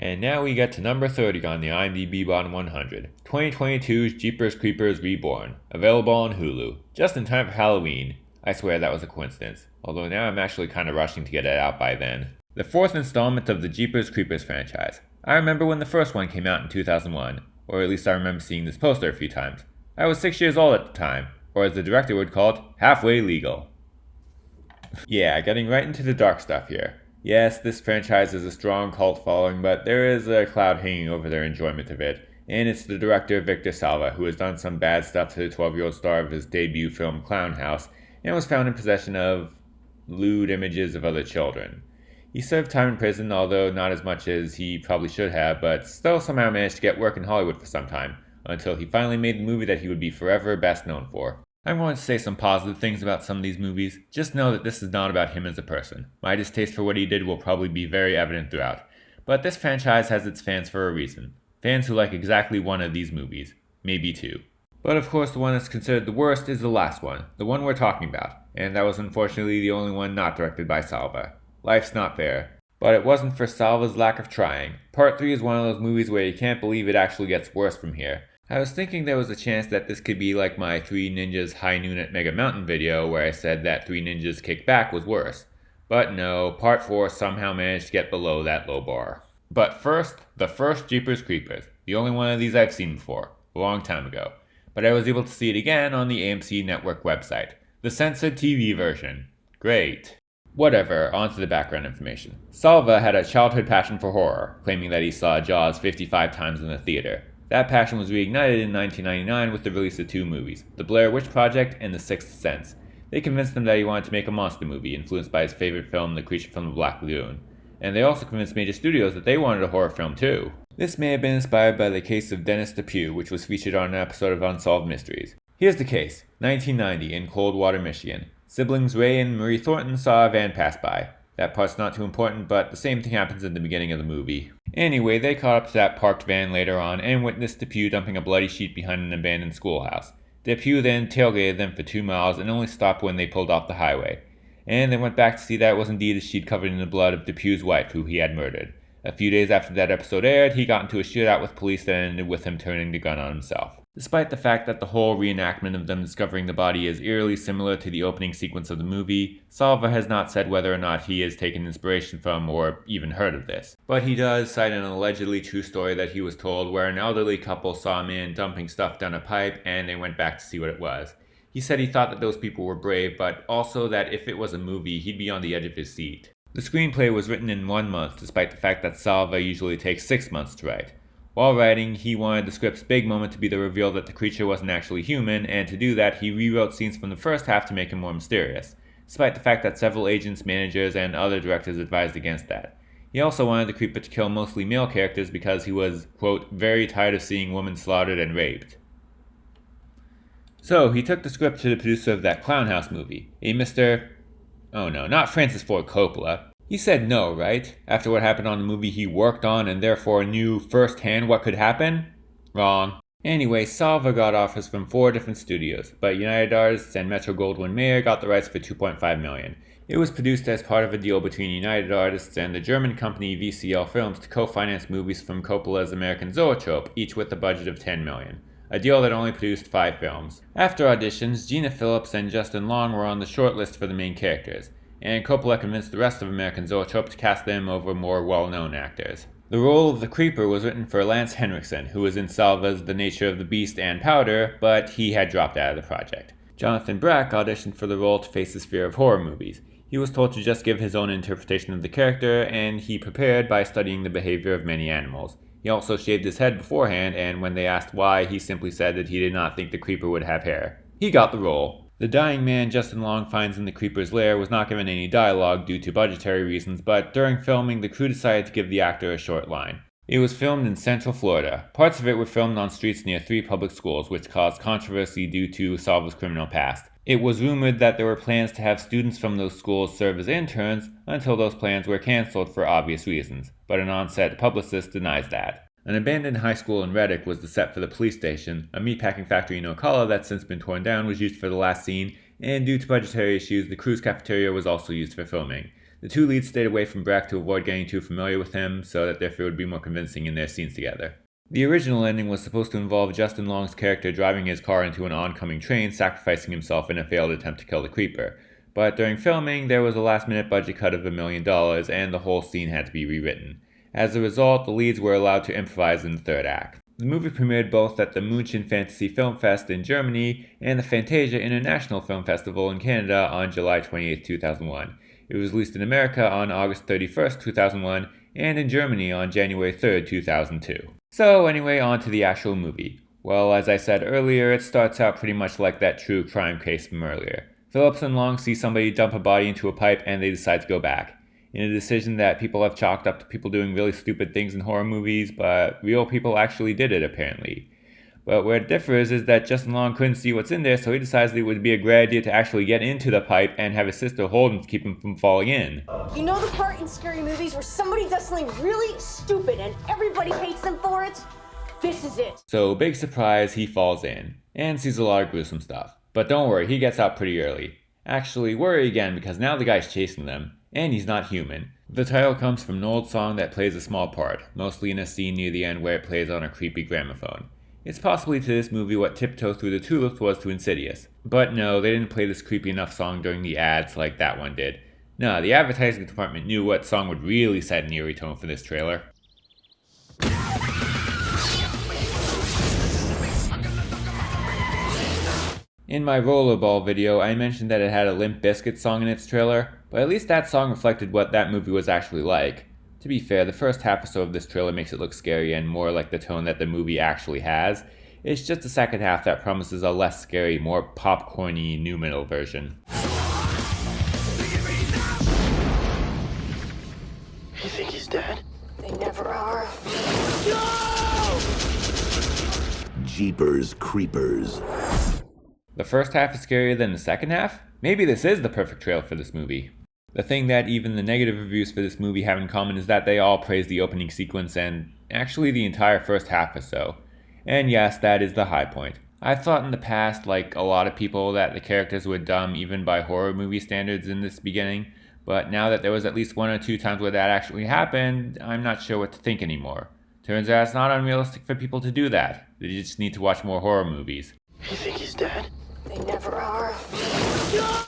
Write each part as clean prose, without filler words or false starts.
And now we get to number 30 on the IMDB Bottom 100, 2022's Jeepers Creepers Reborn, available on Hulu, just in time for Halloween. I swear that was a coincidence, although now I'm actually kind of rushing to get it out by then. The fourth installment of the Jeepers Creepers franchise. I remember when the first one came out in 2001, or at least I remember seeing this poster a few times. I was 6 years old at the time, or as the director would call it, halfway legal. Yeah, getting right into the dark stuff here. Yes, this franchise has a strong cult following, but there is a cloud hanging over their enjoyment of it, and it's the director Victor Salva who has done some bad stuff to the 12-year-old star of his debut film Clown House, and was found in possession of lewd images of other children. He served time in prison, although not as much as he probably should have, but still somehow managed to get work in Hollywood for some time, until he finally made the movie that he would be forever best known for. I'm going to say some positive things about some of these movies. Just know that this is not about him as a person. My distaste for what he did will probably be very evident throughout. But this franchise has its fans for a reason. Fans who like exactly one of these movies. Maybe two. But of course the one that's considered the worst is the last one. The one we're talking about. And that was unfortunately the only one not directed by Salva. Life's not fair. But it wasn't for Salva's lack of trying. Part 3 is one of those movies where you can't believe it actually gets worse from here. I was thinking there was a chance that this could be like my 3 Ninjas High Noon at Mega Mountain video where I said that 3 Ninjas Kick Back was worse. But no, Part 4 somehow managed to get below that low bar. But first, the first Jeepers Creepers. The only one of these I've seen before. A long time ago. But I was able to see it again on the AMC Network website. The censored TV version. Great. Whatever, on to the background information. Salva had a childhood passion for horror, claiming that he saw Jaws 55 times in the theater. That passion was reignited in 1999 with the release of 2 movies, The Blair Witch Project and The Sixth Sense. They convinced him that he wanted to make a monster movie, influenced by his favorite film, The Creature from the Black Lagoon. And they also convinced major studios that they wanted a horror film too. This may have been inspired by the case of Dennis Depew, which was featured on an episode of Unsolved Mysteries. Here's the case. 1990 in Coldwater, Michigan. Siblings Ray and Marie Thornton saw a van pass by. That part's not too important, but the same thing happens in the beginning of the movie. Anyway, they caught up to that parked van later on and witnessed Depew dumping a bloody sheet behind an abandoned schoolhouse. Depew then tailgated them for 2 miles and only stopped when they pulled off the highway. And they went back to see that it was indeed a sheet covered in the blood of Depew's wife, who he had murdered. A few days after that episode aired, he got into a shootout with police that ended with him turning the gun on himself. Despite the fact that the whole reenactment of them discovering the body is eerily similar to the opening sequence of the movie, Salva has not said whether or not he has taken inspiration from or even heard of this. But he does cite an allegedly true story that he was told where an elderly couple saw a man dumping stuff down a pipe and they went back to see what it was. He said he thought that those people were brave, but also that if it was a movie, he'd be on the edge of his seat. The screenplay was written in 1 month, despite the fact that Salva usually takes 6 months to write. While writing, he wanted the script's big moment to be the reveal that the creature wasn't actually human, and to do that, he rewrote scenes from the first half to make him more mysterious, despite the fact that several agents, managers, and other directors advised against that. He also wanted the creeper to kill mostly male characters because he was, quote, very tired of seeing women slaughtered and raped. So, he took the script to the producer of that Clown House movie, a Mr. Oh no, not Francis Ford Coppola. He said no, right? After what happened on the movie he worked on and therefore knew firsthand what could happen? Wrong. Anyway, Salva got offers from 4 different studios, but United Artists and Metro-Goldwyn-Mayer got the rights for $2.5 million. It was produced as part of a deal between United Artists and the German company VCL Films to co-finance movies from Coppola's American Zoetrope, each with a budget of $10 million. A deal that only produced 5 films. After auditions, Gina Phillips and Justin Long were on the short list for the main characters, and Coppola convinced the rest of American Zoetrope to cast them over more well-known actors. The role of the Creeper was written for Lance Henriksen, who was in Salva's The Nature of the Beast and Powder, but he had dropped out of the project. Jonathan Brack auditioned for the role to face his fear of horror movies. He was told to just give his own interpretation of the character, and he prepared by studying the behavior of many animals. He also shaved his head beforehand, and when they asked why, he simply said that he did not think the Creeper would have hair. He got the role. The dying man Justin Long finds in the Creeper's lair was not given any dialogue due to budgetary reasons, but during filming, the crew decided to give the actor a short line. It was filmed in Central Florida. Parts of it were filmed on streets near 3 public schools, which caused controversy due to Salva's criminal past. It was rumored that there were plans to have students from those schools serve as interns until those plans were canceled for obvious reasons, but an on-set publicist denies that. An abandoned high school in Reddick was the set for the police station. A meatpacking factory in Ocala that's since been torn down was used for the last scene, and due to budgetary issues, the crew's cafeteria was also used for filming. The two leads stayed away from Breck to avoid getting too familiar with him, so that their fear would be more convincing in their scenes together. The original ending was supposed to involve Justin Long's character driving his car into an oncoming train, sacrificing himself in a failed attempt to kill the creeper. But during filming, there was a last-minute budget cut of $1 million, and the whole scene had to be rewritten. As a result, the leads were allowed to improvise in the third act. The movie premiered both at the München Fantasy Film Fest in Germany and the Fantasia International Film Festival in Canada on July 28, 2001. It was released in America on August 31, 2001, and in Germany on January 3, 2002. So anyway, on to the actual movie. Well, as I said earlier, it starts out pretty much like that true crime case from earlier. Phillips and Long see somebody dump a body into a pipe and they decide to go back. In a decision that people have chalked up to people doing really stupid things in horror movies, but real people actually did it apparently. But where it differs is that Justin Long couldn't see what's in there, so he decides that it would be a great idea to actually get into the pipe and have his sister hold him to keep him from falling in. You know the part in scary movies where somebody does something really stupid and everybody hates them for it? This is it. So, big surprise, he falls in, and sees a lot of gruesome stuff. But don't worry, he gets out pretty early. Actually, worry again because now the guy's chasing them, and he's not human. The title comes from an old song that plays a small part, mostly in a scene near the end where it plays on a creepy gramophone. It's possibly to this movie what Tiptoe Through the Tulips was to Insidious. But no, they didn't play this creepy enough song during the ads like that one did. No, the advertising department knew what song would really set an eerie tone for this trailer. In my Rollerball video, I mentioned that it had a Limp Bizkit song in its trailer, but at least that song reflected what that movie was actually like. To be fair, the first half or so of this trailer makes it look scary and more like the tone that the movie actually has. It's just the second half that promises a less scary, more popcorny nu metal version. You think he's dead? They never are. No! Jeepers Creepers. The first half is scarier than the second half? Maybe this is the perfect trailer for this movie. The thing that even the negative reviews for this movie have in common is that they all praise the opening sequence and actually the entire first half or so. And yes, that is the high point. I've thought in the past, like a lot of people, that the characters were dumb even by horror movie standards in this beginning, but now that there was at least one or two times where that actually happened, I'm not sure what to think anymore. Turns out it's not unrealistic for people to do that. They just need to watch more horror movies. You think he's dead? They never are.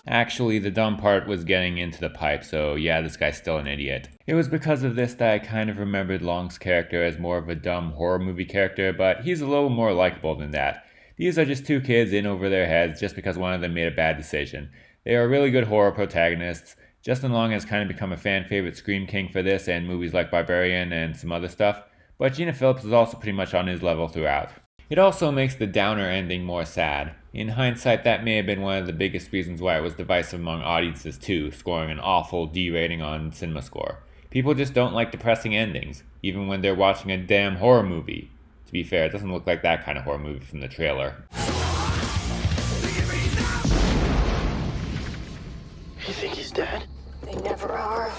Actually, the dumb part was getting into the pipe, so yeah, this guy's still an idiot. It was because of this that I kind of remembered Long's character as more of a dumb horror movie character, but he's a little more likable than that. These are just two kids in over their heads just because one of them made a bad decision. They are really good horror protagonists. Justin Long has kind of become a fan favorite scream king for this and movies like Barbarian and some other stuff, but Gina Phillips is also pretty much on his level throughout. It also makes the downer ending more sad. In hindsight, that may have been one of the biggest reasons why it was divisive among audiences too, scoring an awful D rating on CinemaScore. People just don't like depressing endings, even when they're watching a damn horror movie. To be fair, it doesn't look like that kind of horror movie from the trailer. You think he's dead? They never are.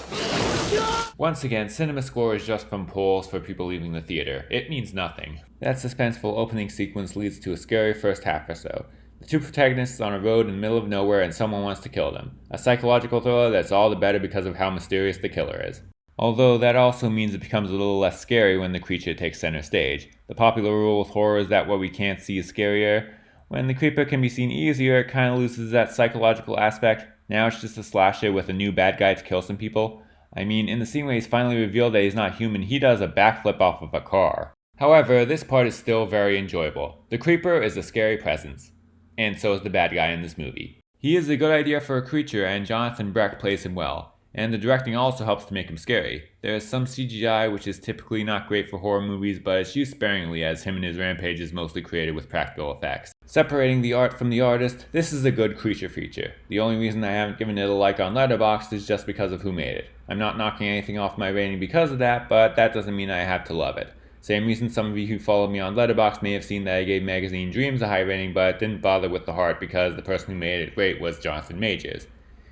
Once again, CinemaScore is just from polls for people leaving the theater. It means nothing. That suspenseful opening sequence leads to a scary first half or so. The two protagonists on a road in the middle of nowhere and someone wants to kill them. A psychological thriller that's all the better because of how mysterious the killer is. Although that also means it becomes a little less scary when the creature takes center stage. The popular rule with horror is that what we can't see is scarier. When the creeper can be seen easier, it kind of loses that psychological aspect. Now it's just a slasher with a new bad guy to kill some people. I mean, in the scene where he's finally revealed that he's not human, he does a backflip off of a car. However, this part is still very enjoyable. The creeper is a scary presence. And so is the bad guy in this movie. He is a good idea for a creature, and Jonathan Breck plays him well. And the directing also helps to make him scary. There is some CGI which is typically not great for horror movies, but it's used sparingly as him and his rampage is mostly created with practical effects. Separating the art from the artist, this is a good creature feature. The only reason I haven't given it a like on Letterboxd is just because of who made it. I'm not knocking anything off my rating because of that, but that doesn't mean I have to love it. Same reason some of you who follow me on Letterboxd may have seen that I gave Magazine Dreams a high rating, but didn't bother with the heart because the person who made it great was Jonathan Majors.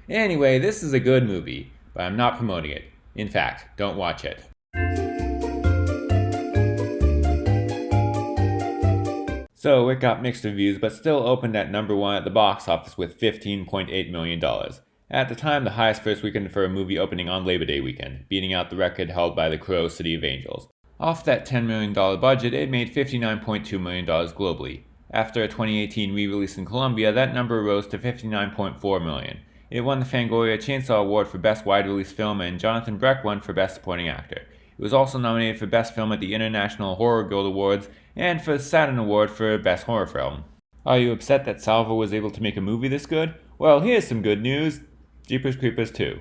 Anyway, this is a good movie, but I'm not promoting it. In fact, don't watch it. So it got mixed reviews, but still opened at number 1 at the box office with $15.8 million. At the time, the highest first weekend for a movie opening on Labor Day weekend, beating out the record held by The Crow City of Angels. Off that $10 million budget, it made $59.2 million globally. After a 2018 re-release in Colombia, that number rose to $59.4 million. It won the Fangoria Chainsaw Award for Best Wide Release Film, and Jonathan Breck won for Best Supporting Actor. It was also nominated for Best Film at the International Horror Guild Awards, and for the Saturn Award for Best Horror Film. Are you upset that Salvo was able to make a movie this good? Well, here's some good news. Jeepers Creepers 2.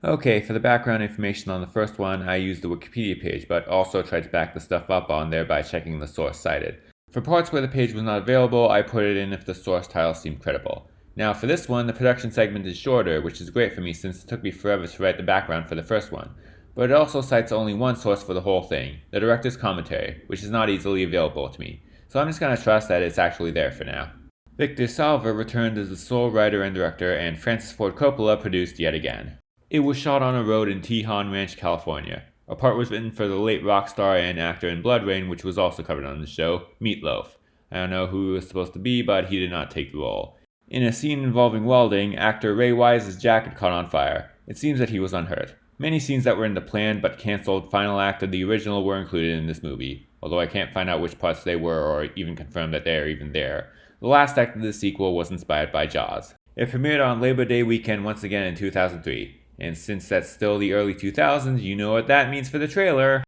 Okay, for the background information on the first one, I used the Wikipedia page, but also tried to back the stuff up on there by checking the source cited. For parts where the page was not available, I put it in if the source title seemed credible. Now for this one, the production segment is shorter, which is great for me since it took me forever to write the background for the first one. But it also cites only one source for the whole thing, the director's commentary, which is not easily available to me. So I'm just going to trust that it's actually there for now. Victor Salva returned as the sole writer and director, and Francis Ford Coppola produced yet again. It was shot on a road in Tejon Ranch, California. A part was written for the late rock star and actor in Blood Rain, which was also covered on the show, Meatloaf. I don't know who he was supposed to be, but he did not take the role. In a scene involving welding, actor Ray Wise's jacket caught on fire. It seems that he was unhurt. Many scenes that were in the planned but cancelled final act of the original were included in this movie, although I can't find out which parts they were or even confirm that they are even there. The last act of the sequel was inspired by Jaws. It premiered on Labor Day weekend once again in 2003, and since that's still the early 2000s, you know what that means for the trailer.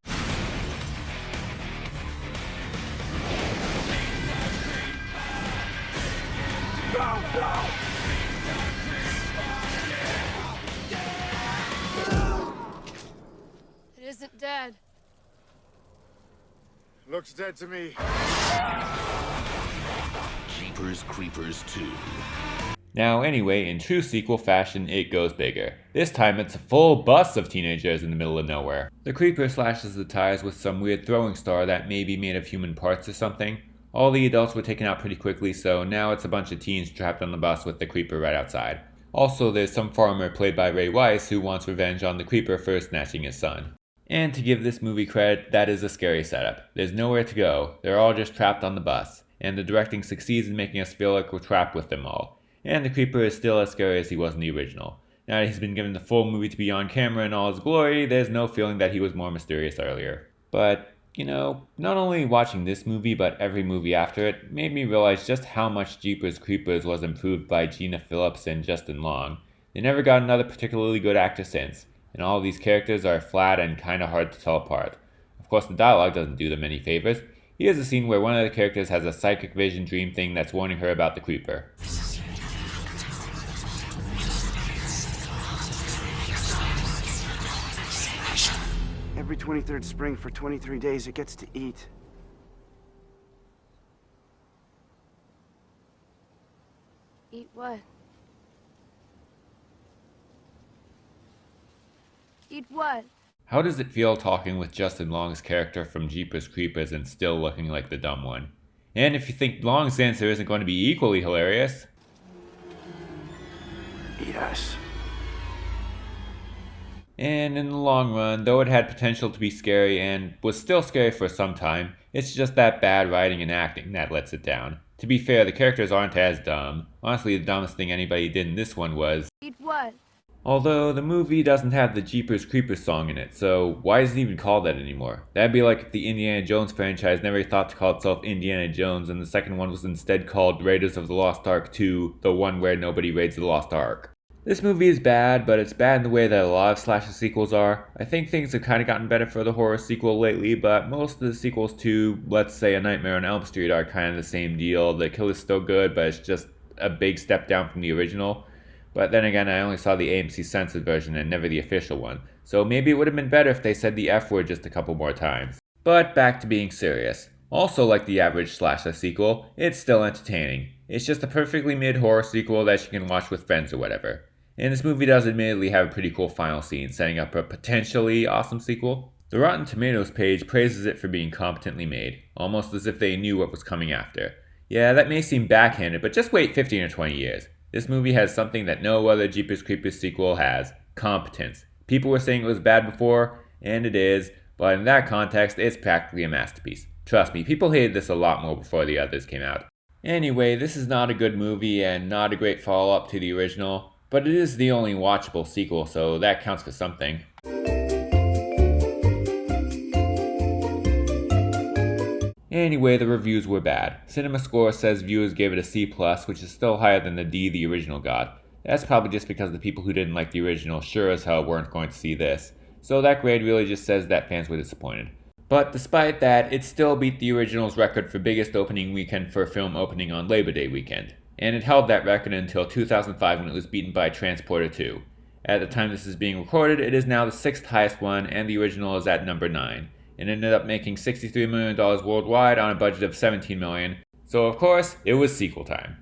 It isn't dead. Looks dead to me. Jeepers Creepers 2. Now anyway, in true sequel fashion, it goes bigger. This time it's a full bus of teenagers in the middle of nowhere. The creeper slashes the tires with some weird throwing star that may be made of human parts or something. All the adults were taken out pretty quickly, so now it's a bunch of teens trapped on the bus with the creeper right outside. Also, there's some farmer played by Ray Wise who wants revenge on the creeper for snatching his son. And to give this movie credit, that is a scary setup. There's nowhere to go, they're all just trapped on the bus, and the directing succeeds in making us feel like we're trapped with them all. And the creeper is still as scary as he was in the original. Now that he's been given the full movie to be on camera in all his glory, there's no feeling that he was more mysterious earlier. But, you know, not only watching this movie, but every movie after it, made me realize just how much Jeepers Creepers was improved by Gina Phillips and Justin Long. They never got another particularly good actor since, and all of these characters are flat and kinda hard to tell apart. Of course, the dialogue doesn't do them any favors. Here's a scene where one of the characters has a psychic vision dream thing that's warning her about the creeper. Every 23rd spring for 23 days it gets to eat. Eat what? Eat what? How does it feel talking with Justin Long's character from Jeepers Creepers and still looking like the dumb one? And if you think Long's answer isn't going to be equally hilarious, Eat us. and in the long run, though it had potential to be scary and was still scary for some time, it's just that bad writing and acting that lets it down. To be fair, the characters aren't as dumb. Honestly, the dumbest thing anybody did in this one was... Eat what? Although, the movie doesn't have the Jeepers Creepers song in it, so why is it even called that anymore? That'd be like if the Indiana Jones franchise never thought to call itself Indiana Jones and the second one was instead called Raiders of the Lost Ark 2, the one where nobody raids the Lost Ark. This movie is bad, but it's bad in the way that a lot of slasher sequels are. I think things have kind of gotten better for the horror sequel lately, but most of the sequels to, let's say, A Nightmare on Elm Street are kind of the same deal. The kill is still good, but it's just a big step down from the original. But then again, I only saw the AMC censored version and never the official one, so maybe it would have been better if they said the F word just a couple more times. But back to being serious. Also like the average slasher sequel, it's still entertaining. It's just a perfectly made horror sequel that you can watch with friends or whatever. And this movie does admittedly have a pretty cool final scene, setting up a potentially awesome sequel. The Rotten Tomatoes page praises it for being competently made, almost as if they knew what was coming after. Yeah, that may seem backhanded, but just wait 15 or 20 years. This movie has something that no other Jeepers Creepers sequel has: competence. People were saying it was bad before, and it is, but in that context, it's practically a masterpiece. Trust me, people hated this a lot more before the others came out. Anyway, this is not a good movie and not a great follow-up to the original. But it is the only watchable sequel, so that counts for something. Anyway, the reviews were bad. CinemaScore says viewers gave it a C+, which is still higher than the D the original got. That's probably just because the people who didn't like the original sure as hell weren't going to see this. So that grade really just says that fans were disappointed. But despite that, it still beat the original's record for biggest opening weekend for a film opening on Labor Day weekend. And it held that record until 2005 when it was beaten by Transporter 2. At the time this is being recorded, it is now the 6th highest one, and the original is at number 9. It ended up making $63 million worldwide on a budget of $17 million, so of course, it was sequel time.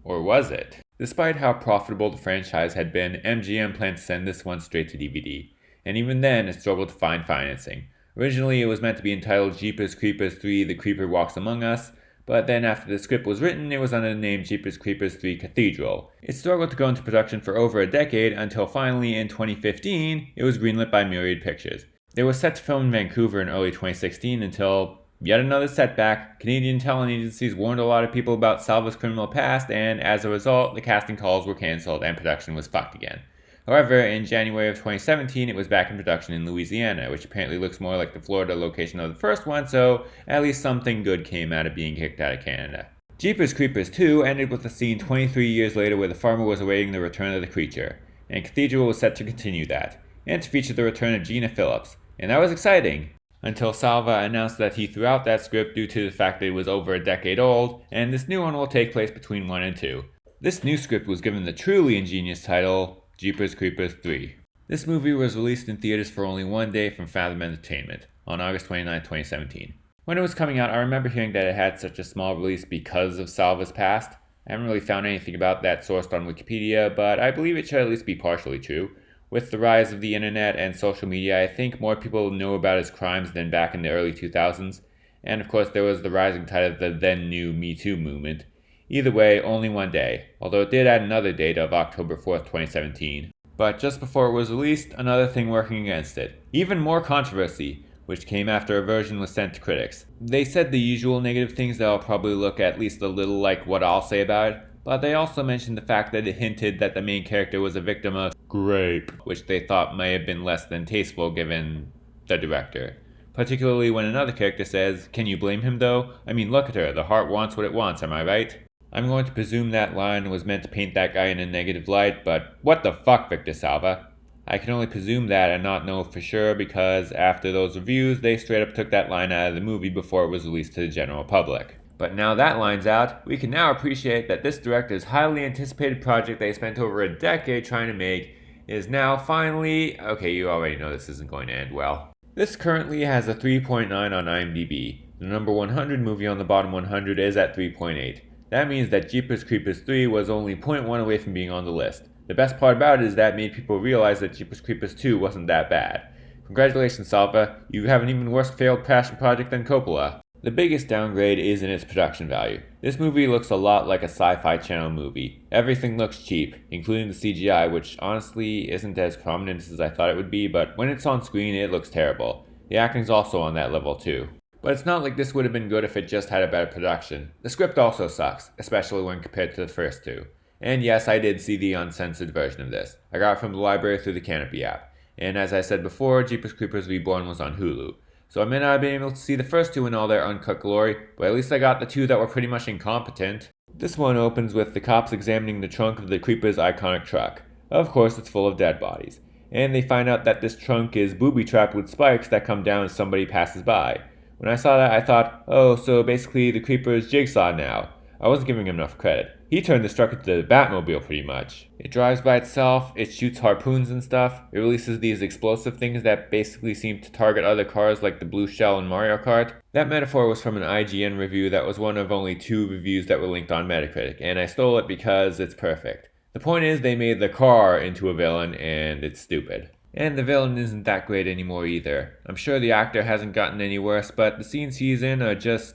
Or was it? Despite how profitable the franchise had been, MGM planned to send this one straight to DVD, and even then it struggled to find financing. Originally, it was meant to be entitled Jeepers Creepers 3 The Creeper Walks Among Us, but then after the script was written, it was under the name Jeepers Creepers 3 Cathedral. It struggled to go into production for over a decade until finally in 2015, it was greenlit by Myriad Pictures. They were set to film in Vancouver in early 2016 until yet another setback. Canadian talent agencies warned a lot of people about Salva's criminal past, and as a result, the casting calls were cancelled and production was fucked again. However, in January of 2017, it was back in production in Louisiana, which apparently looks more like the Florida location of the first one, so at least something good came out of being kicked out of Canada. Jeepers Creepers 2 ended with a scene 23 years later where the farmer was awaiting the return of the creature, and Cathedral was set to continue that, and to feature the return of Gina Phillips, and that was exciting, until Salva announced that he threw out that script due to the fact that it was over a decade old, and this new one will take place between 1 and 2. This new script was given the truly ingenious title, Jeepers Creepers 3. This movie was released in theaters for only one day from Fathom Entertainment, on August 29, 2017. When it was coming out, I remember hearing that it had such a small release because of Salva's past. I haven't really found anything about that sourced on Wikipedia, but I believe it should at least be partially true. With the rise of the internet and social media, I think more people know about his crimes than back in the early 2000s. And of course, there was the rising tide of the then new Me Too movement. Either way, only one day, although it did add another date of October 4th, 2017. But just before it was released, another thing working against it. Even more controversy, which came after a version was sent to critics. They said the usual negative things that I'll probably look at least a little like what I'll say about it, but they also mentioned the fact that it hinted that the main character was a victim of rape, which they thought may have been less than tasteful given the director. Particularly when another character says, "Can you blame him though? I mean, look at her, the heart wants what it wants, am I right?" I'm going to presume that line was meant to paint that guy in a negative light, but what the fuck, Victor Salva? I can only presume that and not know for sure because after those reviews, they straight up took that line out of the movie before it was released to the general public. But now that line's out, we can now appreciate that this director's highly anticipated project they spent over a decade trying to make is now finally... Okay, you already know this isn't going to end well. This currently has a 3.9 on IMDB. The number 100 movie on the bottom 100 is at 3.8. That means that Jeepers Creepers 3 was only 0.1 away from being on the list. The best part about it is that it made people realize that Jeepers Creepers 2 wasn't that bad. Congratulations, Salva, you have an even worse failed passion project than Coppola. The biggest downgrade is in its production value. This movie looks a lot like a Sci-Fi Channel movie. Everything looks cheap, including the CGI, which honestly isn't as prominent as I thought it would be, but when it's on screen it looks terrible. The acting's also on that level too. But it's not like this would have been good if it just had a better production. The script also sucks, especially when compared to the first two. And yes, I did see the uncensored version of this. I got it from the library through the Canopy app. And as I said before, Jeepers Creepers Reborn was on Hulu. So I may not have been able to see the first two in all their uncut glory, but at least I got the two that were pretty much incompetent. This one opens with the cops examining the trunk of the Creeper's iconic truck. Of course, it's full of dead bodies. And they find out that this trunk is booby-trapped with spikes that come down as somebody passes by. When I saw that, I thought, oh, so basically the Creeper is Jigsaw now. I wasn't giving him enough credit. He turned this truck into the Batmobile pretty much. It drives by itself, it shoots harpoons and stuff, it releases these explosive things that basically seem to target other cars like the blue shell in Mario Kart. That metaphor was from an IGN review that was one of only 2 reviews that were linked on Metacritic, and I stole it because it's perfect. The point is they made the car into a villain and it's stupid. And the villain isn't that great anymore either. I'm sure the actor hasn't gotten any worse, but the scenes he's in are just...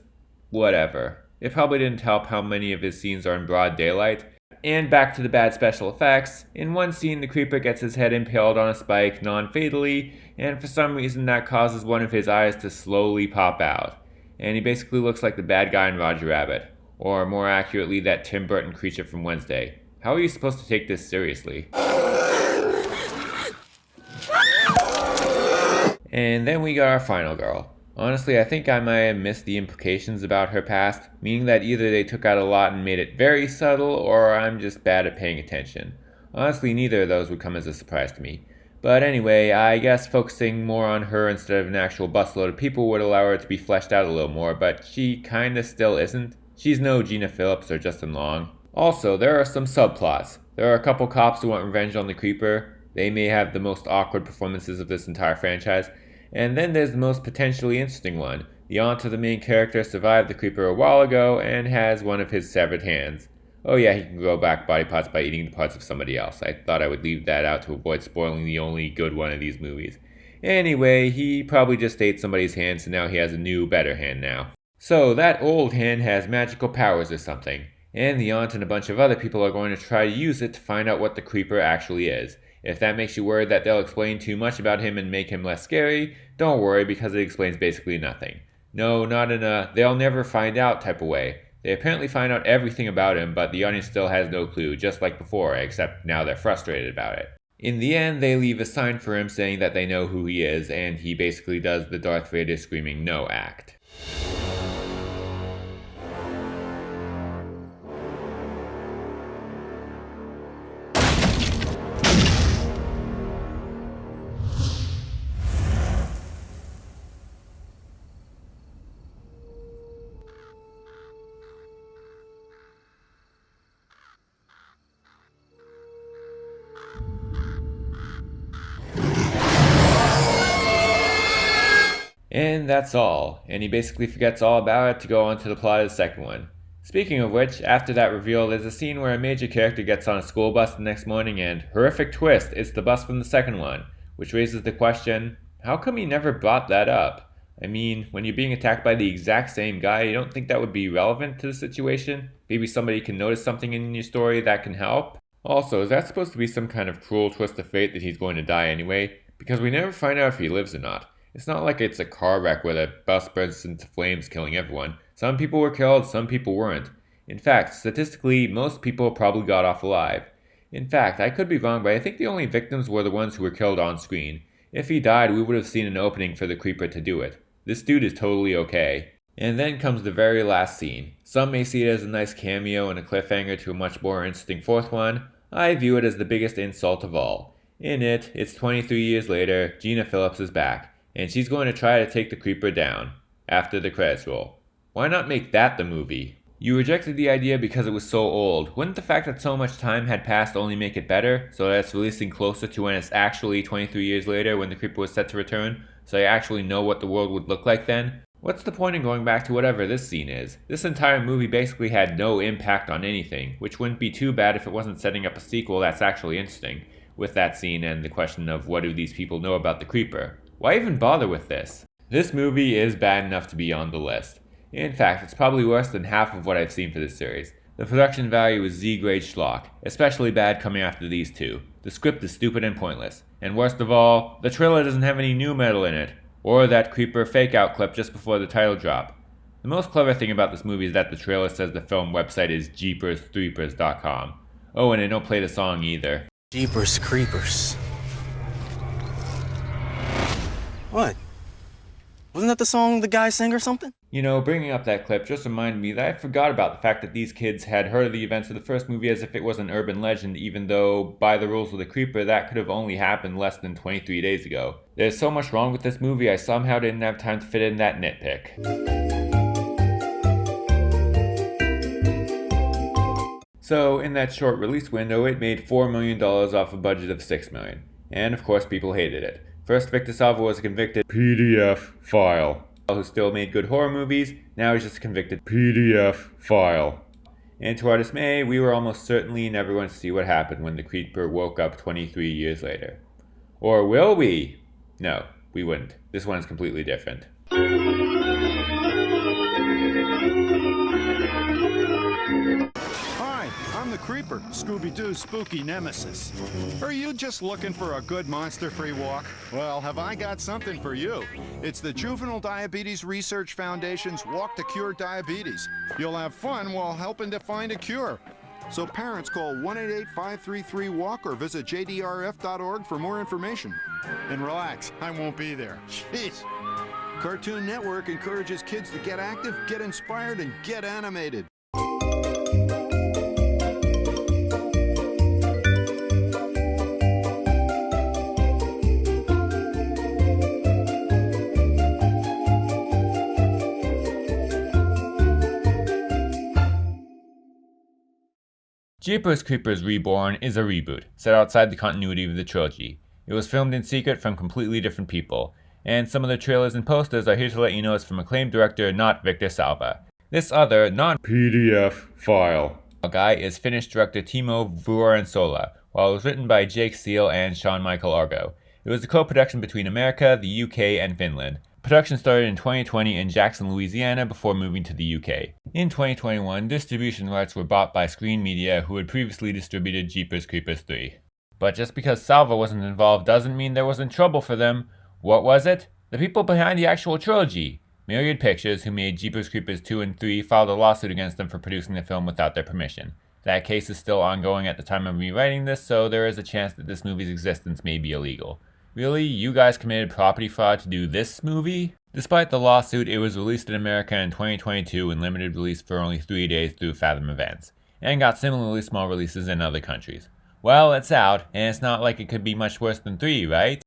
whatever. It probably didn't help how many of his scenes are in broad daylight. And back to the bad special effects. In one scene, the Creeper gets his head impaled on a spike non-fatally, and for some reason that causes one of his eyes to slowly pop out. And he basically looks like the bad guy in Roger Rabbit. Or more accurately, that Tim Burton creature from Wednesday. How are you supposed to take this seriously? And then we got our final girl. Honestly, I think I might have missed the implications about her past, meaning that either they took out a lot and made it very subtle, or I'm just bad at paying attention. Honestly, neither of those would come as a surprise to me. But anyway, I guess focusing more on her instead of an actual busload of people would allow her to be fleshed out a little more, but she kinda still isn't. She's no Gina Phillips or Justin Long. Also, there are some subplots. There are a couple cops who want revenge on the Creeper. They may have the most awkward performances of this entire franchise. And then there's the most potentially interesting one. The aunt of the main character survived the Creeper a while ago and has one of his severed hands. Oh yeah, he can grow back body parts by eating the parts of somebody else. I thought I would leave that out to avoid spoiling the only good one of these movies. Anyway, he probably just ate somebody's hand, so now he has a new, better hand now. So that old hand has magical powers or something, and the aunt and a bunch of other people are going to try to use it to find out what the Creeper actually is. If that makes you worried that they'll explain too much about him and make him less scary, don't worry, because it explains basically nothing. No, not in a they'll never find out type of way. They apparently find out everything about him, but the audience still has no clue, just like before, except now they're frustrated about it. In the end, they leave a sign for him saying that they know who he is, and he basically does the Darth Vader screaming no act. And that's all, and he basically forgets all about it to go on to the plot of the second one. Speaking of which, after that reveal, there's a scene where a major character gets on a school bus the next morning and, horrific twist, it's the bus from the second one, which raises the question, how come he never brought that up? I mean, when you're being attacked by the exact same guy, you don't think that would be relevant to the situation? Maybe somebody can notice something in your story that can help? Also, is that supposed to be some kind of cruel twist of fate that he's going to die anyway? Because we never find out if he lives or not. It's not like it's a car wreck where the bus bursts into flames killing everyone. Some people were killed, some people weren't. In fact, statistically, most people probably got off alive. In fact, I could be wrong, but I think the only victims were the ones who were killed on screen. If he died, we would have seen an opening for the Creeper to do it. This dude is totally okay. And then comes the very last scene. Some may see it as a nice cameo and a cliffhanger to a much more interesting fourth one. I view it as the biggest insult of all. In it, it's 23 years later, Gina Phillips is back. And she's going to try to take the Creeper down, after the credits roll. Why not make that the movie? You rejected the idea because it was so old. Wouldn't the fact that so much time had passed only make it better, so that it's releasing closer to when it's actually 23 years later when the Creeper was set to return, so you actually know what the world would look like then? What's the point in going back to whatever this scene is? This entire movie basically had no impact on anything, which wouldn't be too bad if it wasn't setting up a sequel that's actually interesting, with that scene and the question of what do these people know about the Creeper. Why even bother with this? This movie is bad enough to be on the list. In fact, it's probably worse than half of what I've seen for this series. The production value is Z-grade schlock, especially bad coming after these two. The script is stupid and pointless. And worst of all, the trailer doesn't have any new metal in it, or that Creeper fake-out clip just before the title drop. The most clever thing about this movie is that the trailer says the film website is jeeperscreepers.com. Oh, and they don't play the song either. Jeepers Creepers. What? Wasn't that the song the guy sang or something? You know, bringing up that clip just reminded me that I forgot about the fact that these kids had heard of the events of the first movie as if it was an urban legend, even though, by the rules of the Creeper, that could have only happened less than 23 days ago. There's so much wrong with this movie, I somehow didn't have time to fit in that nitpick. So, in that short release window, it made $4 million off a budget of $6 million. And of course, people hated it. First, Victor Salvo was a convicted PDF file, who still made good horror movies. Now he's just a convicted PDF file. And to our dismay, we were almost certainly never going to see what happened when the Creeper woke up 23 years later. Or will we? No, we wouldn't. This one is completely different. I'm the Creeper, Scooby-Doo's spooky nemesis. Are you just looking for a good monster-free walk? Well, have I got something for you. It's the Juvenile Diabetes Research Foundation's Walk to Cure Diabetes. You'll have fun while helping to find a cure. So parents call 1-888-533-WALK or visit jdrf.org for more information. And relax, I won't be there. Jeez. Cartoon Network encourages kids to get active, get inspired, and get animated. Jeepers Creepers Reborn is a reboot, set outside the continuity of the trilogy. It was filmed in secret from completely different people, and some of the trailers and posters are here to let you know it's from acclaimed director not Victor Salva. This other, non-PDF file guy is Finnish director Timo Vuorensola, while it was written by Jake Seal and Sean Michael Argo. It was a co-production between America, the UK, and Finland. Production started in 2020 in Jackson, Louisiana before moving to the UK. In 2021, distribution rights were bought by Screen Media, who had previously distributed Jeepers Creepers 3. But just because Salva wasn't involved doesn't mean there wasn't trouble for them. What was it? The people behind the actual trilogy. Myriad Pictures, who made Jeepers Creepers 2 and 3, filed a lawsuit against them for producing the film without their permission. That case is still ongoing at the time of me writing this, so there is a chance that this movie's existence may be illegal. Really? You guys committed property fraud to do this movie? Despite the lawsuit, it was released in America in 2022 in limited release for only 3 days through Fathom Events, and got similarly small releases in other countries. Well, it's out, and it's not like it could be much worse than 3, right?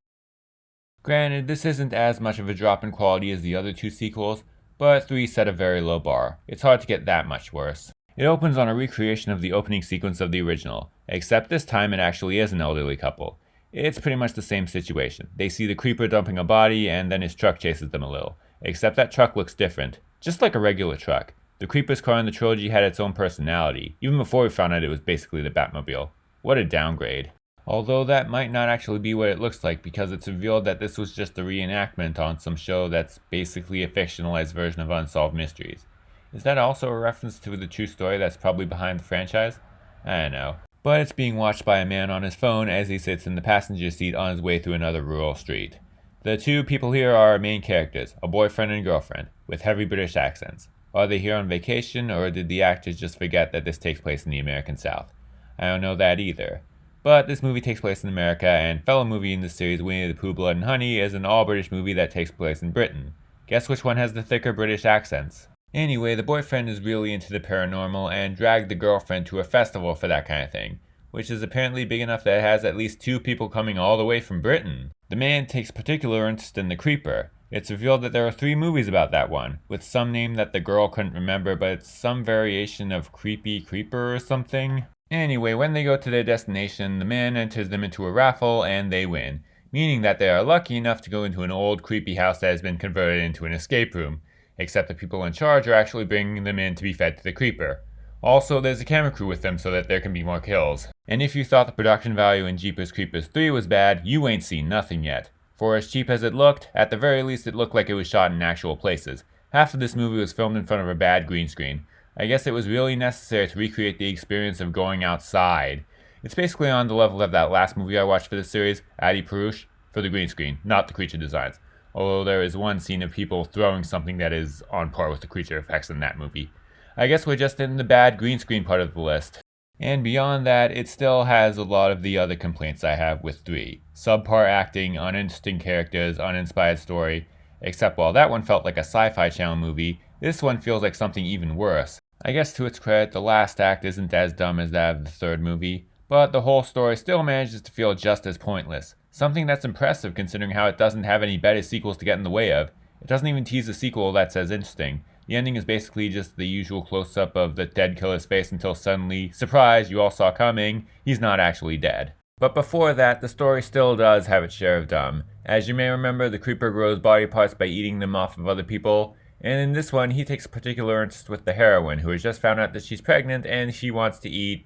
Granted, this isn't as much of a drop in quality as the other 2 sequels, but 3 set a very low bar. It's hard to get that much worse. It opens on a recreation of the opening sequence of the original, except this time it actually is an elderly couple. It's pretty much the same situation. They see the creeper dumping a body, and then his truck chases them a little. Except that truck looks different, just like a regular truck. The creeper's car in the trilogy had its own personality, even before we found out it was basically the Batmobile. What a downgrade. Although that might not actually be what it looks like, because it's revealed that this was just a reenactment on some show that's basically a fictionalized version of Unsolved Mysteries. Is that also a reference to the true story that's probably behind the franchise? I don't know. But it's being watched by a man on his phone as he sits in the passenger seat on his way through another rural street. The 2 people here are our main characters, a boyfriend and girlfriend, with heavy British accents. Are they here on vacation, or did the actors just forget that this takes place in the American South? I don't know that either. But this movie takes place in America, and fellow movie in the series Winnie the Pooh Blood and Honey is an all-British movie that takes place in Britain. Guess which one has the thicker British accents? Anyway, the boyfriend is really into the paranormal and dragged the girlfriend to a festival for that kind of thing, which is apparently big enough that it has at least 2 people coming all the way from Britain. The man takes particular interest in the creeper. It's revealed that there are 3 movies about that one, with some name that the girl couldn't remember, but it's some variation of Creepy Creeper or something. Anyway, when they go to their destination, the man enters them into a raffle and they win, meaning that they are lucky enough to go into an old creepy house that has been converted into an escape room, except the people in charge are actually bringing them in to be fed to the creeper. Also, there's a camera crew with them so that there can be more kills. And if you thought the production value in Jeepers Creepers 3 was bad, you ain't seen nothing yet. For as cheap as it looked, at the very least it looked like it was shot in actual places. Half of this movie was filmed in front of a bad green screen. I guess it was really necessary to recreate the experience of going outside. It's basically on the level of that last movie I watched for this series, Adi Purush, for the green screen, not the creature designs. Although there is one scene of people throwing something that is on par with the creature effects in that movie. I guess we're just in the bad green screen part of the list. And beyond that, it still has a lot of the other complaints I have with 3. Subpar acting, uninteresting characters, uninspired story. Except while that one felt like a Sci-Fi Channel movie, this one feels like something even worse. I guess to its credit, the last act isn't as dumb as that of the 3rd movie, but the whole story still manages to feel just as pointless. Something that's impressive considering how it doesn't have any better sequels to get in the way of. It doesn't even tease a sequel that's as interesting. The ending is basically just the usual close-up of the dead killer's face until suddenly, surprise, you all saw coming, he's not actually dead. But before that, the story still does have its share of dumb. As you may remember, the creeper grows body parts by eating them off of other people, and in this one, he takes particular interest with the heroine, who has just found out that she's pregnant and she wants to eat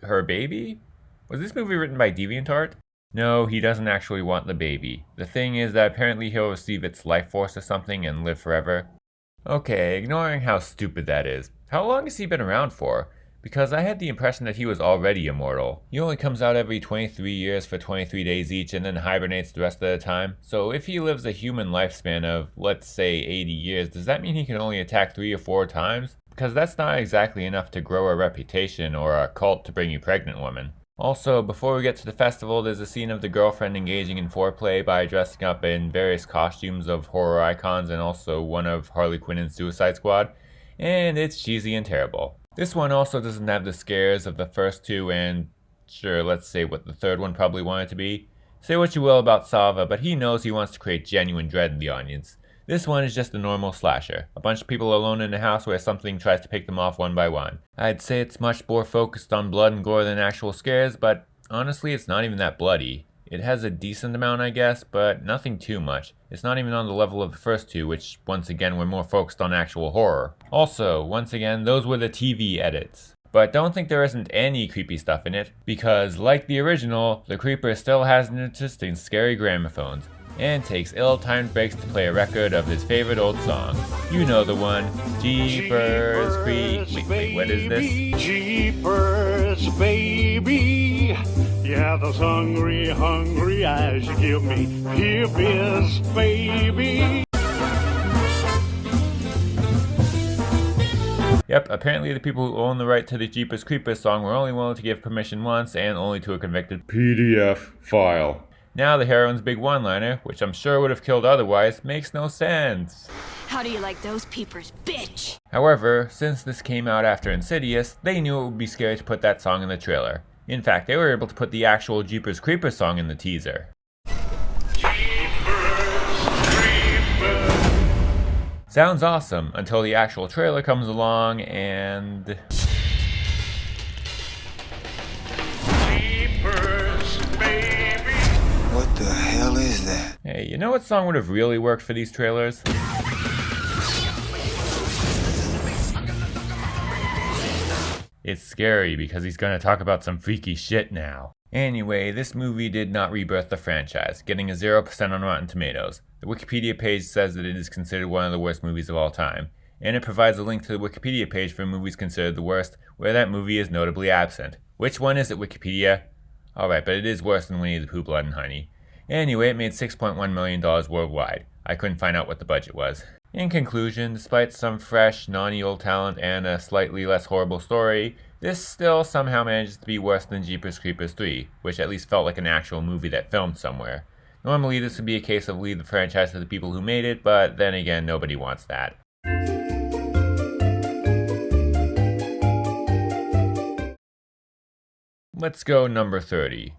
her baby? Was this movie written by DeviantArt? No, he doesn't actually want the baby. The thing is that apparently he'll receive its life force or something and live forever. Okay, ignoring how stupid that is, how long has he been around for? Because I had the impression that he was already immortal. He only comes out every 23 years for 23 days each and then hibernates the rest of the time. So if he lives a human lifespan of, let's say, 80 years, does that mean he can only attack 3 or 4 times? because that's not exactly enough to grow a reputation or a cult to bring you pregnant women. Also, before we get to the festival, there's a scene of the girlfriend engaging in foreplay by dressing up in various costumes of horror icons and also one of Harley Quinn in Suicide Squad, and it's cheesy and terrible. This one also doesn't have the scares of the first two, and sure, let's say what the third one probably wanted to be. Say what you will about Sava, but he knows he wants to create genuine dread in the audience. This one is just a normal slasher. A bunch of people alone in a house where something tries to pick them off one by one. I'd say it's much more focused on blood and gore than actual scares, but honestly it's not even that bloody. It has a decent amount, I guess, but nothing too much. It's not even on the level of the first two, which once again were more focused on actual horror. Also, once again, those were the TV edits. But don't think there isn't any creepy stuff in it, because like the original, the Creeper still has an interest in scary gramophones, and takes ill-timed breaks to play a record of his favorite old song. You know the one, Jeepers Creepers. Wait, what is this? Jeepers, baby. Yeah, those hungry eyes you give me. Here is baby. Yep, apparently the people who own the right to the Jeepers Creepers song were only willing to give permission once and only to a convicted PDF file. Now the heroine's big one-liner, which I'm sure would have killed otherwise, makes no sense. How do you like those peepers, bitch? However, since this came out after Insidious, they knew it would be scary to put that song in the trailer. In fact, they were able to put the actual Jeepers Creepers song in the teaser. Sounds awesome, until the actual trailer comes along and... What the hell is that? Hey, you know what song would have really worked for these trailers? It's scary because he's gonna talk about some freaky shit now. Anyway, this movie did not rebirth the franchise, getting a 0% on Rotten Tomatoes. The Wikipedia page says that it is considered one of the worst movies of all time, and it provides a link to the Wikipedia page for movies considered the worst, where that movie is notably absent. Which one is it, Wikipedia? Alright, but it is worse than Winnie the Pooh, Blood and Honey. Anyway, it made $6.1 million worldwide. I couldn't find out what the budget was. In conclusion, despite some fresh, non-evil talent and a slightly less horrible story, this still somehow manages to be worse than Jeepers Creepers 3, which at least felt like an actual movie that filmed somewhere. Normally this would be a case of leave the franchise to the people who made it, but then again, nobody wants that. Let's go number 30.